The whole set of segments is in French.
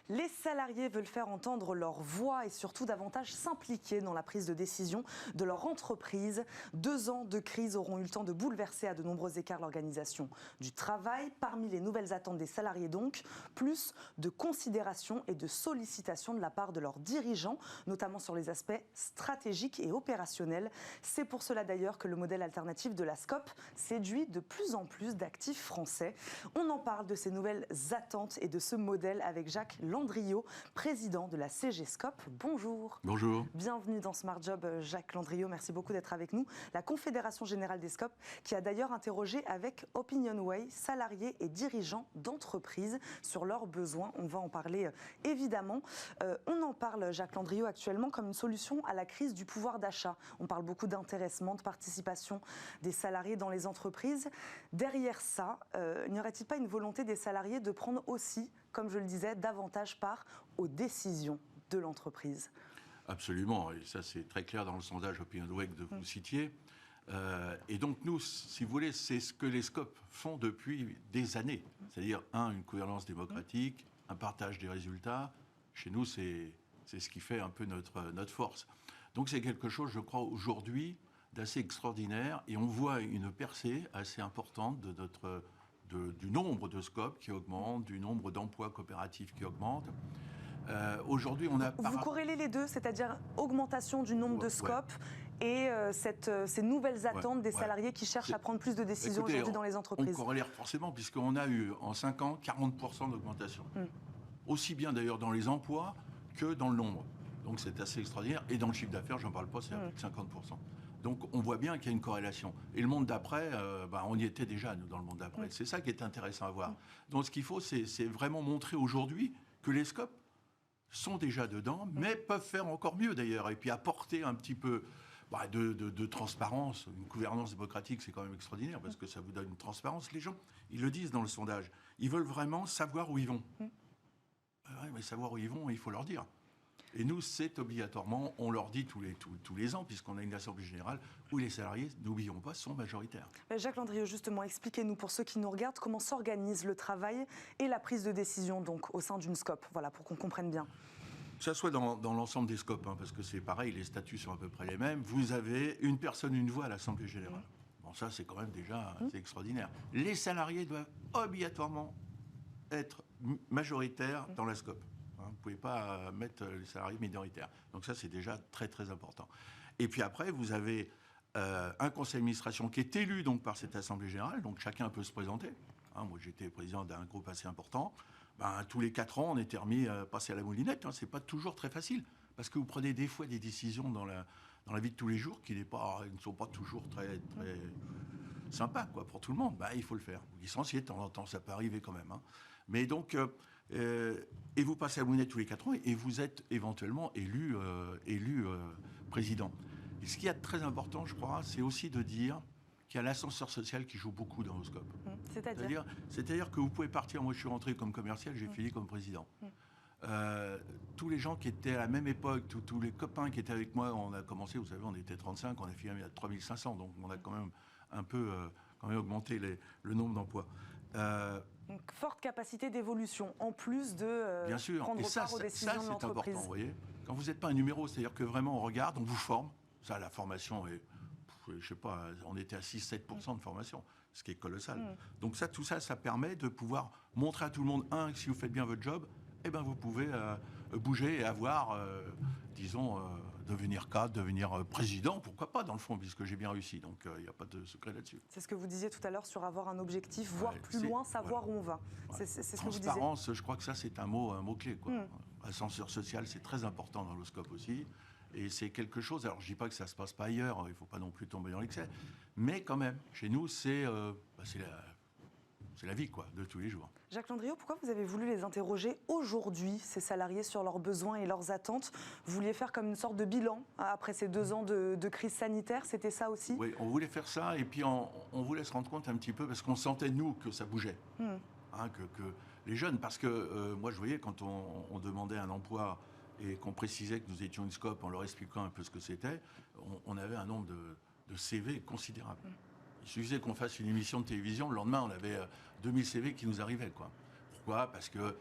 Les salariés veulent faire entendre leur voix et surtout davantage s'impliquer dans la prise de décision de leur entreprise. 2 ans de crise auront eu le temps de bouleverser à de nombreux écarts l'organisation du travail. Parmi les nouvelles attentes des salariés donc, plus de considération et de sollicitation de la part de leurs dirigeants, notamment sur les aspects stratégiques et opérationnels. C'est pour cela d'ailleurs que le modèle alternatif de la SCOP séduit de plus en plus d'actifs français. On en parle de ces nouvelles attentes et de ce modèle avec Jacques Landriot, président de la CGSCOP. Bonjour. Bonjour. Bienvenue dans Smart Job, Jacques Landriot. Merci beaucoup d'être avec nous. La Confédération Générale des SCOP qui a d'ailleurs interrogé avec Opinionway salariés et dirigeants d'entreprises sur leurs besoins. On va en parler évidemment. On en parle, Jacques Landriot, actuellement comme une solution à la crise du pouvoir d'achat. On parle beaucoup d'intéressement, de participation des salariés dans les entreprises. Derrière ça, n'y aurait-il pas une volonté des salariés de prendre aussi, comme je le disais, davantage part aux décisions de l'entreprise? Absolument, et ça c'est très clair dans le sondage Opinionway que vous citiez. Et donc nous, si vous voulez, c'est ce que les SCOP font depuis des années. C'est-à-dire, une gouvernance démocratique, un partage des résultats. Chez nous, c'est ce qui fait un peu notre force. Donc c'est quelque chose, je crois, aujourd'hui, d'assez extraordinaire. Et on voit une percée assez importante du nombre de SCOP qui augmente, du nombre d'emplois coopératifs qui augmente. Aujourd'hui, on a... Vous corrélez les deux, c'est-à-dire augmentation du nombre de SCOP et ces nouvelles attentes des salariés qui cherchent à prendre plus de décisions aujourd'hui dans les entreprises. On corrélère forcément, puisqu'on a eu en 5 ans 40% d'augmentation. Aussi bien d'ailleurs dans les emplois que dans le nombre. Donc c'est assez extraordinaire. Et dans le chiffre d'affaires, j'en parle pas, c'est à plus de 50%. Donc on voit bien qu'il y a une corrélation. Et le monde d'après, on y était déjà, nous, dans le monde d'après. C'est ça qui est intéressant à voir. Donc ce qu'il faut, c'est vraiment montrer aujourd'hui que les SCOP sont déjà dedans, mais peuvent faire encore mieux d'ailleurs, et puis apporter un petit peu de transparence. Une gouvernance démocratique, c'est quand même extraordinaire, parce que ça vous donne une transparence. Les gens, ils le disent dans le sondage, ils veulent vraiment savoir où ils vont. Mais savoir où ils vont, il faut leur dire. Et nous, c'est obligatoirement, on leur dit tous les ans, puisqu'on a une assemblée générale où les salariés, n'oublions pas, sont majoritaires. Jacques Landriot, justement, expliquez-nous, pour ceux qui nous regardent, comment s'organise le travail et la prise de décision donc, au sein d'une SCOP, voilà, pour qu'on comprenne bien. Que ça soit dans l'ensemble des SCOP, parce que c'est pareil, les statuts sont à peu près les mêmes, vous avez une personne, une voix à l'assemblée générale. Bon, ça, c'est quand même déjà c'est extraordinaire. Les salariés doivent obligatoirement être majoritaires dans la SCOP. Vous ne pouvez pas mettre les salariés minoritaires. Donc ça, c'est déjà très, très important. Et puis après, vous avez un conseil d'administration qui est élu donc, par cette Assemblée générale. Donc chacun peut se présenter. Moi, j'étais président d'un groupe assez important. Tous les 4 ans, on était remis à passer à la moulinette. Ce n'est pas toujours très facile. Parce que vous prenez des fois des décisions dans la vie de tous les jours qui ne sont pas toujours très, très sympas pour tout le monde. Il faut le faire. Vous licenciez de temps en temps, ça peut arriver quand même. Mais donc... et vous passez à la moulinette tous les 4 ans et vous êtes éventuellement élu président. Et ce qui est très important, je crois, c'est aussi de dire qu'il y a l'ascenseur social qui joue beaucoup dans nos SCOP. C'est-à-dire que vous pouvez partir, moi je suis rentré comme commercial, j'ai fini comme président. Tous les gens qui étaient à la même époque, tous les copains qui étaient avec moi, on a commencé, vous savez, on était 35, on a fini à 3500, donc on a quand même un peu augmenté le nombre d'emplois. Donc, forte capacité d'évolution, en plus de bien sûr. prendre part aux décisions de l'entreprise. C'est important, vous voyez. Quand vous n'êtes pas un numéro, c'est-à-dire que vraiment on regarde, on vous forme. Ça, la formation est, je sais pas, on était à 6-7% de formation, ce qui est colossal. Donc tout ça, ça permet de pouvoir montrer à tout le monde, que si vous faites bien votre job, vous pouvez bouger et avoir, devenir cadre, devenir président, pourquoi pas dans le fond, puisque j'ai bien réussi. Donc il n'y a pas de secret là-dessus. C'est ce que vous disiez tout à l'heure sur avoir un objectif, voir plus loin, savoir où on va. C'est ce que vous disiez. Transparence, je crois que ça c'est un mot-clé. L'ascenseur social, c'est très important dans le SCOP aussi. Et c'est quelque chose, alors je ne dis pas que ça ne se passe pas ailleurs, il ne faut pas non plus tomber dans l'excès, mais quand même, chez nous, c'est la vie, de tous les jours. Jacques Landriot, pourquoi vous avez voulu les interroger aujourd'hui, ces salariés, sur leurs besoins et leurs attentes? Vous vouliez faire comme une sorte de bilan après ces 2 ans de crise sanitaire, c'était ça aussi? Oui, on voulait faire ça, et puis on voulait se rendre compte un petit peu, parce qu'on sentait, nous, que ça bougeait. Que les jeunes, parce que moi, je voyais, quand on demandait un emploi et qu'on précisait que nous étions une SCOP en leur expliquant un peu ce que c'était, on avait un nombre de CV considérable. Il suffisait qu'on fasse une émission de télévision, le lendemain, on avait 2000 CV qui nous arrivaient. Pourquoi ? Parce que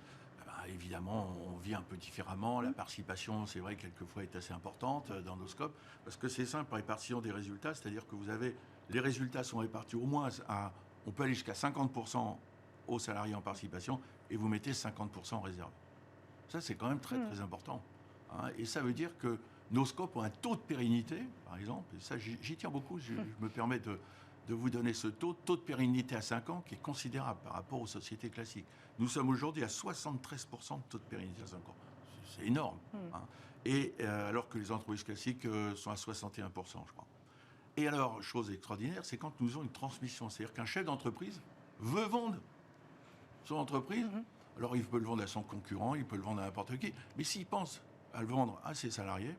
évidemment, on vit un peu différemment. La participation, c'est vrai, quelquefois est assez importante dans nos scopes, parce que c'est simple, la répartition des résultats, c'est-à-dire que les résultats sont répartis au moins on peut aller jusqu'à 50% aux salariés en participation, et vous mettez 50% en réserve. Ça, c'est quand même très, très important. Et ça veut dire que nos scopes ont un taux de pérennité, par exemple, et ça, j'y tiens beaucoup, je me permets de vous donner ce taux de pérennité à 5 ans qui est considérable par rapport aux sociétés classiques. Nous sommes aujourd'hui à 73% de taux de pérennité à 5 ans. C'est énorme. Et alors que les entreprises classiques sont à 61%, je crois. Et alors, chose extraordinaire, c'est quand nous avons une transmission. C'est-à-dire qu'un chef d'entreprise veut vendre son entreprise. Alors, il peut le vendre à son concurrent, il peut le vendre à n'importe qui. Mais s'il pense à le vendre à ses salariés,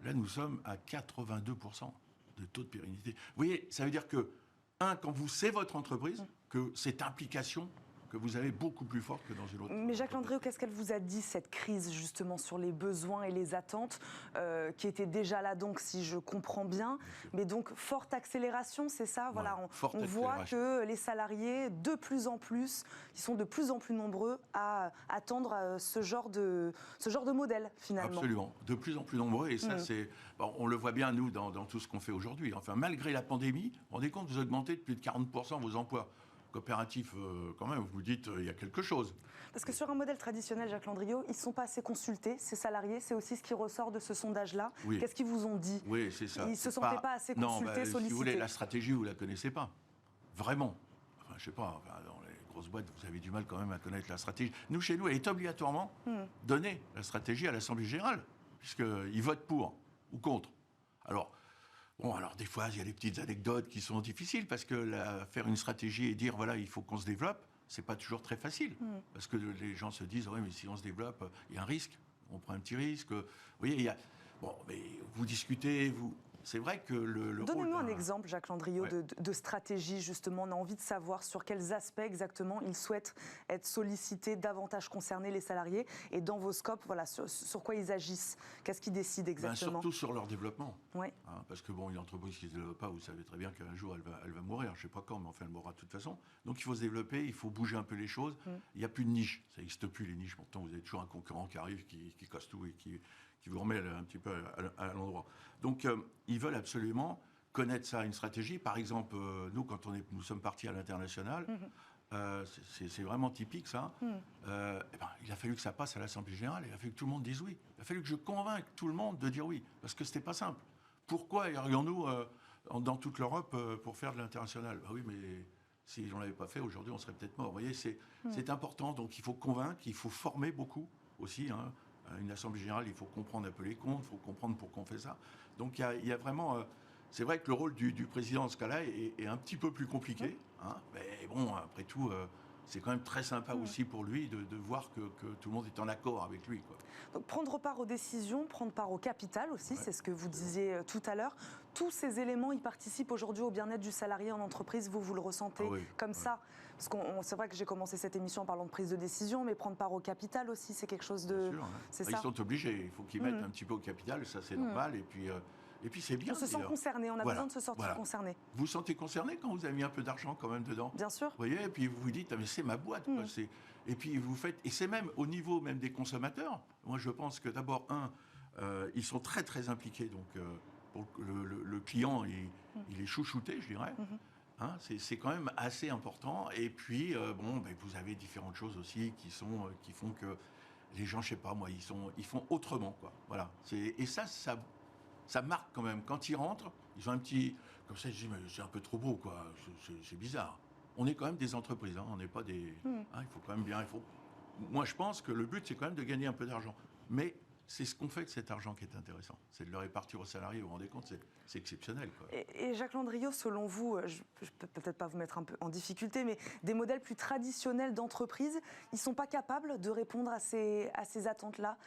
là, nous sommes à 82% de taux de pérennité. Vous voyez, ça veut dire que, quand c'est votre entreprise, que cette implication que vous avez beaucoup plus forte que dans une autre. Mais Jacques Landriot, qu'est-ce qu'elle vous a dit, cette crise, justement, sur les besoins et les attentes, qui étaient déjà là, donc, si je comprends bien, mais donc, forte accélération, c'est ça? Voilà, on voit que les salariés, de plus en plus, ils sont de plus en plus nombreux à attendre ce genre de modèle, finalement. Absolument, de plus en plus nombreux, et ça, on le voit bien, nous, dans tout ce qu'on fait aujourd'hui. Enfin, malgré la pandémie, vous vous rendez compte, vous augmentez de plus de 40% vos emplois. Coopératif, quand même, vous dites, il y a quelque chose. Parce que sur un modèle traditionnel, Jacques Landriot, ils ne sont pas assez consultés, ces salariés, c'est aussi ce qui ressort de ce sondage-là. Oui. Qu'est-ce qu'ils vous ont dit? Oui, c'est ça. Ils ne se sentaient pas assez consultés, sollicités. Si vous voulez, la stratégie, vous ne la connaissez pas. Vraiment. Enfin, je ne sais pas, dans les grosses boîtes, vous avez du mal quand même à connaître la stratégie. Nous, chez nous, elle est obligatoirement donnée, la stratégie, à l'Assemblée générale, puisqu'ils votent pour ou contre. Alors des fois, il y a des petites anecdotes qui sont difficiles, parce que faire une stratégie et dire, voilà, il faut qu'on se développe, c'est pas toujours très facile. Parce que les gens se disent, oui, mais si on se développe, il y a un risque, on prend un petit risque. Vous voyez, mais vous discutez, c'est vrai que le Donnez-nous un exemple, Jacques Landriot, de stratégie, justement. On a envie de savoir sur quels aspects exactement ils souhaitent être sollicités, davantage concernés, les salariés. Et dans vos scopes, voilà, sur quoi ils agissent. Qu'est-ce qu'ils décident exactement? Surtout sur leur développement. Oui. Parce que, une entreprise qui ne se développe pas, vous savez très bien qu'un jour, elle va mourir. Je ne sais pas quand, mais enfin, elle mourra de toute façon. Donc, il faut se développer, il faut bouger un peu les choses. Il n'y a plus de niche. Ça n'existe plus, les niches. Pourtant, vous avez toujours un concurrent qui arrive, qui casse tout et qui vous remet un petit peu à l'endroit. Donc, ils veulent absolument connaître ça, une stratégie. Par exemple, nous, quand nous sommes partis à l'international, c'est vraiment typique, ça. Il a fallu que ça passe à l'Assemblée générale. Il a fallu que tout le monde dise oui. Il a fallu que je convainque tout le monde de dire oui, parce que c'était pas simple. Pourquoi irions-nous dans toute l'Europe pour faire de l'international? Oui, mais si on l'avait pas fait, aujourd'hui, on serait peut-être mort. Vous voyez, c'est important. Donc, il faut convaincre, il faut former beaucoup aussi, une assemblée générale, il faut comprendre un peu les comptes, il faut comprendre pourquoi on fait ça. Donc il y a vraiment... c'est vrai que le rôle du président, dans ce cas-là, est un petit peu plus compliqué. Mais bon, après tout, c'est quand même très sympa aussi pour lui de voir que tout le monde est en accord avec lui, quoi. Donc prendre part aux décisions, prendre part au capital aussi, c'est ce que vous disiez tout à l'heure. Tous ces éléments, ils participent aujourd'hui au bien-être du salarié en entreprise. Vous le ressentez comme ça? Parce que c'est vrai que j'ai commencé cette émission en parlant de prise de décision, mais prendre part au capital aussi, c'est quelque chose de... Bien sûr, c'est ça. Ils sont obligés, il faut qu'ils mettent un petit peu au capital, ça c'est normal, et puis c'est bien. On se sent concerné, on a besoin de se sentir concerné. Vous vous sentez concerné quand vous avez mis un peu d'argent quand même dedans? Bien sûr. Vous voyez, et puis vous vous dites, mais c'est ma boîte, quoi. Et puis vous faites, et c'est même au niveau même des consommateurs. Moi je pense que d'abord, ils sont très très impliqués, donc pour le client, il est chouchouté, je dirais. C'est quand même assez important. Et puis, vous avez différentes choses aussi qui font que les gens, je sais pas moi, ils font autrement, quoi. Voilà. Et ça marque quand même. Quand ils rentrent, ils ont un petit... Comme ça, je dis, mais c'est un peu trop beau, quoi. C'est bizarre. On est quand même des entreprises, on n'est pas des... il faut quand même bien... Moi, je pense que le but, c'est quand même de gagner un peu d'argent. Mais c'est ce qu'on fait de cet argent qui est intéressant. C'est de le répartir aux salariés, vous vous rendez compte, c'est exceptionnel, quoi. Et Jacques Landriot, selon vous, je ne peux peut-être pas vous mettre un peu en difficulté, mais des modèles plus traditionnels d'entreprise, ils ne sont pas capables de répondre à ces attentes-là?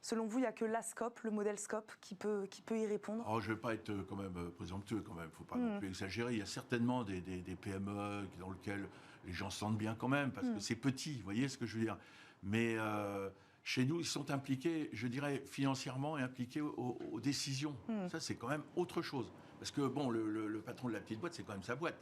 Selon vous, il n'y a que la Scope, le modèle Scope, qui peut y répondre? Je ne vais pas être quand même présomptueux, quand même. Il ne faut pas non plus exagérer. Il y a certainement des PME dans lesquelles les gens se sentent bien quand même, parce que c'est petit, vous voyez ce que je veux dire. Mais chez nous, ils sont impliqués, je dirais, financièrement et impliqués aux décisions. Ça, c'est quand même autre chose. Parce que, le patron de la petite boîte, c'est quand même sa boîte.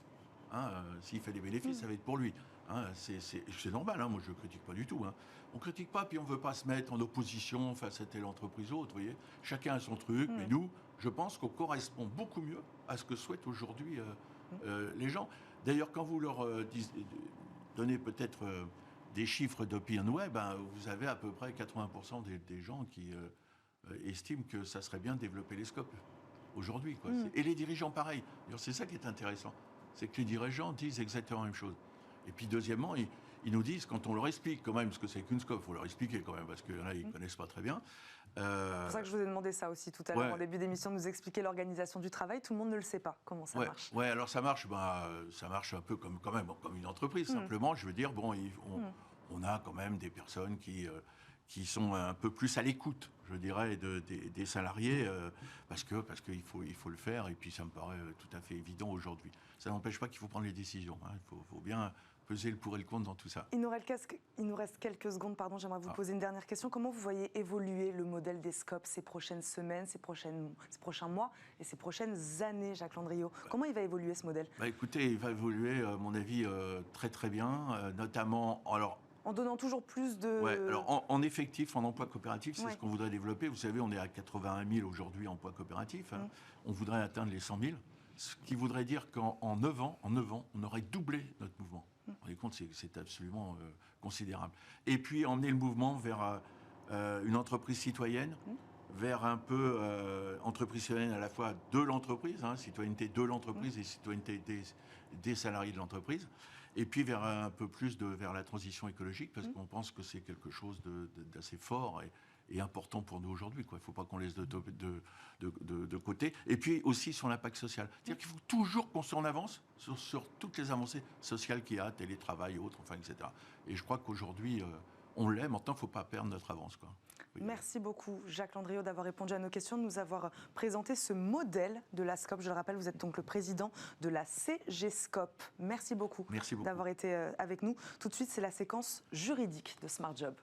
S'il fait des bénéfices, ça va être pour lui. Hein, c'est normal, hein, moi je ne critique pas du tout. Hein. On ne critique pas, puis on ne veut pas se mettre en opposition face à telle entreprise ou autre. Vous voyez, chacun a son truc, mais nous, je pense qu'on correspond beaucoup mieux à ce que souhaitent aujourd'hui les gens. D'ailleurs, quand vous leur donnez peut-être des chiffres d'OpinionWay, ben, vous avez à peu près 80% des gens qui estiment que ça serait bien de développer les scopes aujourd'hui. Et les dirigeants, pareil. C'est ça qui est intéressant. C'est que les dirigeants disent exactement la même chose. Et puis deuxièmement, ils nous disent, quand on leur explique quand même ce que c'est qu'une scope, il faut leur expliquer quand même, parce que là, ils ne connaissent pas très bien. C'est pour ça que je vous ai demandé ça aussi tout à l'heure, en début d'émission, de nous expliquer l'organisation du travail. Tout le monde ne le sait pas, comment ça marche. Oui, alors ça marche un peu comme une entreprise. Simplement, je veux dire, bon, on a quand même des personnes qui sont un peu plus à l'écoute, je dirais, des salariés, parce qu'il faut le faire, et puis ça me paraît tout à fait évident aujourd'hui. Ça n'empêche pas qu'il faut prendre les décisions. Hein. Il faut bien peser le pour et le contre dans tout ça. Il nous reste quelques secondes, pardon, j'aimerais vous poser une dernière question. Comment vous voyez évoluer le modèle des scopes ces prochaines semaines, ces prochains mois et ces prochaines années, Jacques Landriot? Comment il va évoluer ce modèle? Écoutez, il va évoluer, à mon avis, très très bien, notamment... Alors, en donnant toujours plus de... Ouais, alors en effectif, en emploi coopératif, c'est ce qu'on voudrait développer. Vous savez, on est à 81 000 aujourd'hui en emploi coopératif. Hein. On voudrait atteindre les 100 000, ce qui voudrait dire qu'en 9 ans, on aurait doublé notre mouvement. Vous vous rendez compte, c'est absolument considérable. Et puis emmener le mouvement vers une entreprise citoyenne, vers un peu entreprise citoyenne à la fois de l'entreprise, hein, citoyenneté de l'entreprise et citoyenneté des salariés de l'entreprise. Et puis vers un peu plus vers la transition écologique, parce qu'on pense que c'est quelque chose d'assez fort et important pour nous aujourd'hui. Il ne faut pas qu'on laisse de côté. Et puis aussi sur l'impact social. C'est-à-dire qu'il faut toujours qu'on s'en avance sur toutes les avancées sociales qu'il y a, télétravail et autres, enfin, etc. Et je crois qu'aujourd'hui, on l'est. Maintenant, il ne faut pas perdre notre avance, quoi. Merci beaucoup, Jacques Landriot, d'avoir répondu à nos questions, de nous avoir présenté ce modèle de la SCOP. Je le rappelle, vous êtes donc le président de la CGSCOP. Merci beaucoup, d'avoir été avec nous. Tout de suite, c'est la séquence juridique de Smart Job.